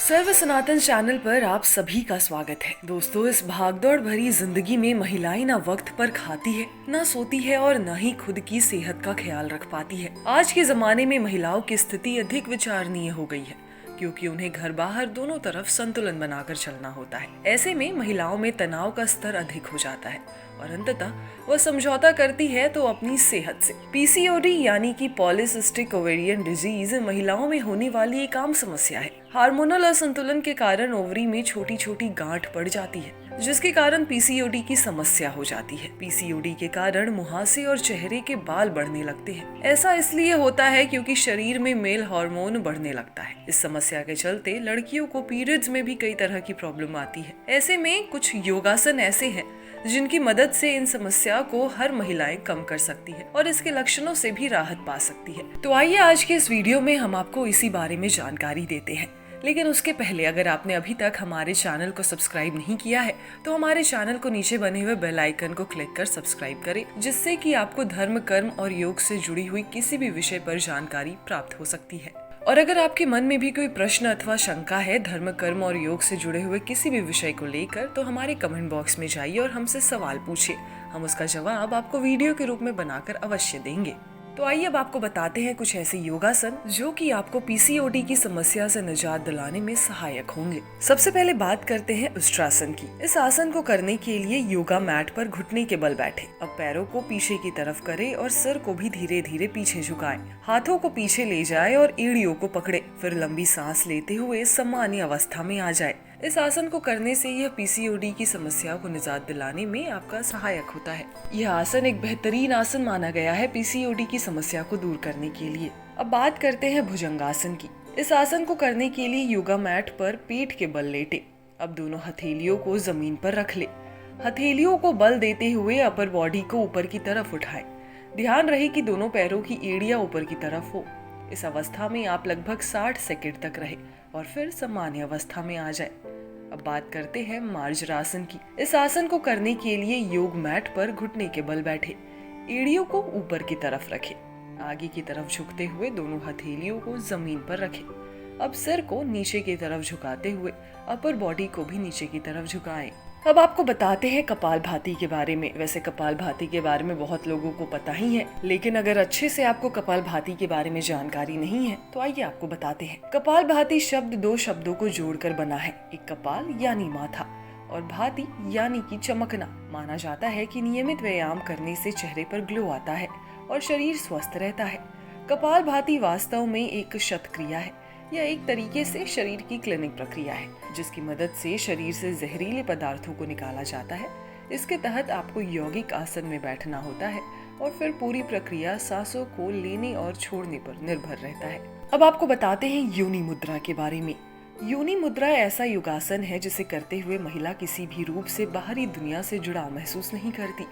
सर्व सनातन channel पर आप सभी का स्वागत है। दोस्तों, इस भागदौड़ भरी जिंदगी में महिलाएं ना वक्त पर खाती है, ना सोती है और ना ही खुद की सेहत का ख्याल रख पाती है। आज के जमाने में महिलाओं की स्थिति अधिक विचारणीय हो गई है, क्योंकि उन्हें घर बाहर दोनों तरफ संतुलन बनाकर चलना होता है। ऐसे में महिलाओं में तनाव का स्तर अधिक हो जाता है और अंततः वह समझौता करती है तो अपनी सेहत से। पीसीओडी यानी कि पॉलीसिस्टिक ओवेरियन डिजीज महिलाओं में होने वाली एक आम समस्या है। हार्मोनल असंतुलन के कारण ओवरी में छोटी छोटी गांठ पड़ जाती है, जिसके कारण पीसीओडी की समस्या हो जाती है। पीसीओडी के कारण मुहासे और चेहरे के बाल बढ़ने लगते हैं। ऐसा इसलिए होता है क्योंकि शरीर में मेल हार्मोन बढ़ने लगता है। इस समस्या के चलते लड़कियों को पीरियड्स में भी कई तरह की प्रॉब्लम आती है। ऐसे में कुछ योगासन ऐसे हैं जिनकी मदद से इन समस्या को हर महिलाएं कम कर सकती है और इसके लक्षणों से भी राहत पा सकती है। तो आइए आज के इस वीडियो में हम आपको इसी बारे में जानकारी देते हैं। लेकिन उसके पहले अगर आपने अभी तक हमारे चैनल को सब्सक्राइब नहीं किया है तो हमारे चैनल को नीचे बने हुए बेल आइकन को क्लिक कर सब्सक्राइब करें, जिससे कि आपको धर्म, कर्म और योग से जुड़ी हुई किसी भी विषय पर जानकारी प्राप्त हो सकती है। और अगर आपके मन में भी कोई प्रश्न अथवा शंका है धर्म, कर्म और योग से जुड़े हुए किसी भी विषय को लेकर, तो हमारे कमेंट बॉक्स में जाइए और हमसे सवाल पूछिए। हम उसका जवाब आपको वीडियो के रूप में बनाकर अवश्य देंगे। तो आइए अब आपको बताते हैं कुछ ऐसे योगासन जो कि आपको पीसीओडी की समस्या से निजात दिलाने में सहायक होंगे। सबसे पहले बात करते हैं उष्ट्रासन की। इस आसन को करने के लिए योगा मैट पर घुटने के बल बैठे। अब पैरों को पीछे की तरफ करें और सिर को भी धीरे धीरे पीछे झुकाएं। हाथों को पीछे ले जाएं और एड़ियों को पकड़े। फिर लंबी सांस लेते हुए सामान्य अवस्था में आ जाए। इस आसन को करने से यह पीसीओडी की समस्या को निजात दिलाने में आपका सहायक होता है। यह आसन एक बेहतरीन आसन माना गया है पीसीओडी की समस्या को दूर करने के लिए। अब बात करते हैं भुजंगासन की। इस आसन को करने के लिए योगा मैट पर पीठ के बल लेटे। अब दोनों हथेलियों को जमीन पर रख ले। हथेलियों को बल देते हुए अपर बॉडी को ऊपर की तरफ उठाए। ध्यान रहे कि दोनों पैरों की एड़ियां ऊपर की तरफ हो। इस अवस्था में आप लगभग 60 सेकंड तक रहे और फिर सामान्य अवस्था में आ जाए। अब बात करते हैं मार्जरासन की। इस आसन को करने के लिए योग मैट पर घुटने के बल बैठे। एड़ियों को ऊपर की तरफ रखें। आगे की तरफ झुकते हुए दोनों हथेलियों को जमीन पर रखें। अब सिर को नीचे की तरफ झुकाते हुए अपर बॉडी को भी नीचे की तरफ झुकाएं। अब आपको बताते हैं कपालभाति के बारे में। वैसे कपालभाति के बारे में बहुत लोगों को पता ही है, लेकिन अगर अच्छे से आपको कपालभाति के बारे में जानकारी नहीं है तो आइए आपको बताते हैं। कपालभाति शब्द दो शब्दों को जोड़कर बना है। एक कपाल यानी माथा और भाति यानी कि चमकना। माना जाता है कि नियमित व्यायाम करने से चेहरे पर ग्लो आता है और शरीर स्वस्थ रहता है। कपालभाति वास्तव में एक शतक्रिया है। यह एक तरीके से शरीर की क्लिनिक प्रक्रिया है, जिसकी मदद से शरीर से जहरीले पदार्थों को निकाला जाता है। इसके तहत आपको यौगिक आसन में बैठना होता है और फिर पूरी प्रक्रिया सांसों को लेने और छोड़ने पर निर्भर रहता है। अब आपको बताते हैं योनि मुद्रा के बारे में। योनि मुद्रा ऐसा योगासन है जिसे करते हुए महिला किसी भी रूप से बाहरी दुनिया से जुड़ाव महसूस नहीं करती,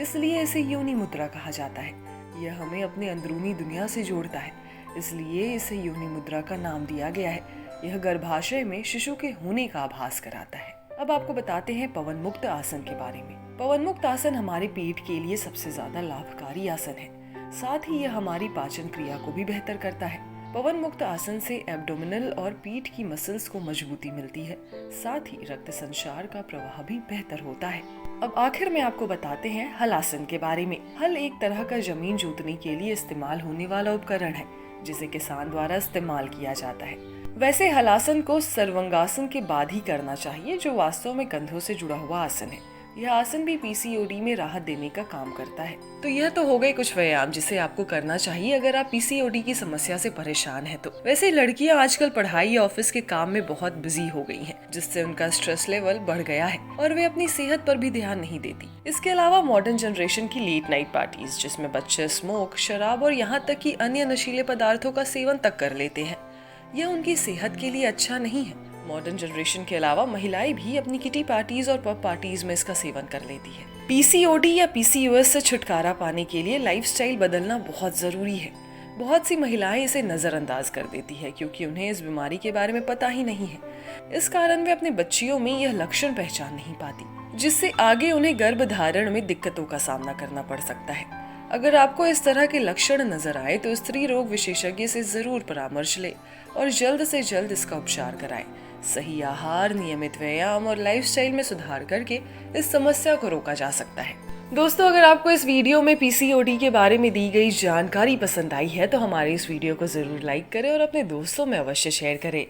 इसलिए इसे योनि मुद्रा कहा जाता है। यह हमें अपने अंदरूनी दुनिया से जोड़ता है, इसलिए इसे योनि मुद्रा का नाम दिया गया है। यह गर्भाशय में शिशु के होने का आभास कराता है। अब आपको बताते हैं पवन मुक्त आसन के बारे में। पवन मुक्त आसन हमारे पेट के लिए सबसे ज्यादा लाभकारी आसन है। साथ ही यह हमारी पाचन क्रिया को भी बेहतर करता है। पवन मुक्त आसन से एब्डोमिनल और पीठ की मसल्स को मजबूती मिलती है। साथ ही रक्त संचार का प्रवाह भी बेहतर होता है। अब आखिर में आपको बताते हैं हलासन के बारे में। हल एक तरह का जमीन जोतने के लिए इस्तेमाल होने वाला उपकरण है, जिसे किसान द्वारा इस्तेमाल किया जाता है। वैसे हलासन को सर्वांगासन के बाद ही करना चाहिए, जो वास्तव में कंधों से जुड़ा हुआ आसन है। यह आसन भी पीसीओडी में राहत देने का काम करता है। तो यह तो हो गए कुछ व्यायाम जिसे आपको करना चाहिए अगर आप पीसीओडी की समस्या से परेशान हैं तो। वैसे लड़कियां आजकल पढ़ाई या ऑफिस के काम में बहुत बिजी हो गई हैं, जिससे उनका स्ट्रेस लेवल बढ़ गया है और वे अपनी सेहत पर भी ध्यान नहीं देती। इसके अलावा मॉडर्न जनरेशन की लेट नाइट पार्टीज, जिसमें बच्चे स्मोक, शराब और यहाँ तक कि अन्य नशीले पदार्थों का सेवन तक कर लेते हैं, यह उनकी सेहत के लिए अच्छा नहीं है। मॉडर्न जनरेशन के अलावा महिलाएं भी अपनी किटी पार्टीज और पब पार्टीज में इसका सेवन कर लेती है। पीसीओडी या पीसीओएस से छुटकारा पाने के लिए लाइफस्टाइल बदलना बहुत जरूरी है। बहुत सी महिलाएं इसे नजरअंदाज कर देती है क्योंकि उन्हें इस बीमारी के बारे में पता ही नहीं है। इस कारण वे अपने बच्चियों में यह लक्षण पहचान नहीं पाती, जिससे आगे उन्हें गर्भधारण में दिक्कतों का सामना करना पड़ सकता है। अगर आपको इस तरह के लक्षण नजर आए तो स्त्री रोग विशेषज्ञ से जरूर परामर्श ले और जल्द से जल्द इसका उपचार कराएं। सही आहार, नियमित व्यायाम और लाइफस्टाइल में सुधार करके इस समस्या को रोका जा सकता है। दोस्तों, अगर आपको इस वीडियो में पीसीओडी के बारे में दी गई जानकारी पसंद आई है तो हमारे इस वीडियो को जरूर लाइक करें और अपने दोस्तों में अवश्य शेयर करें।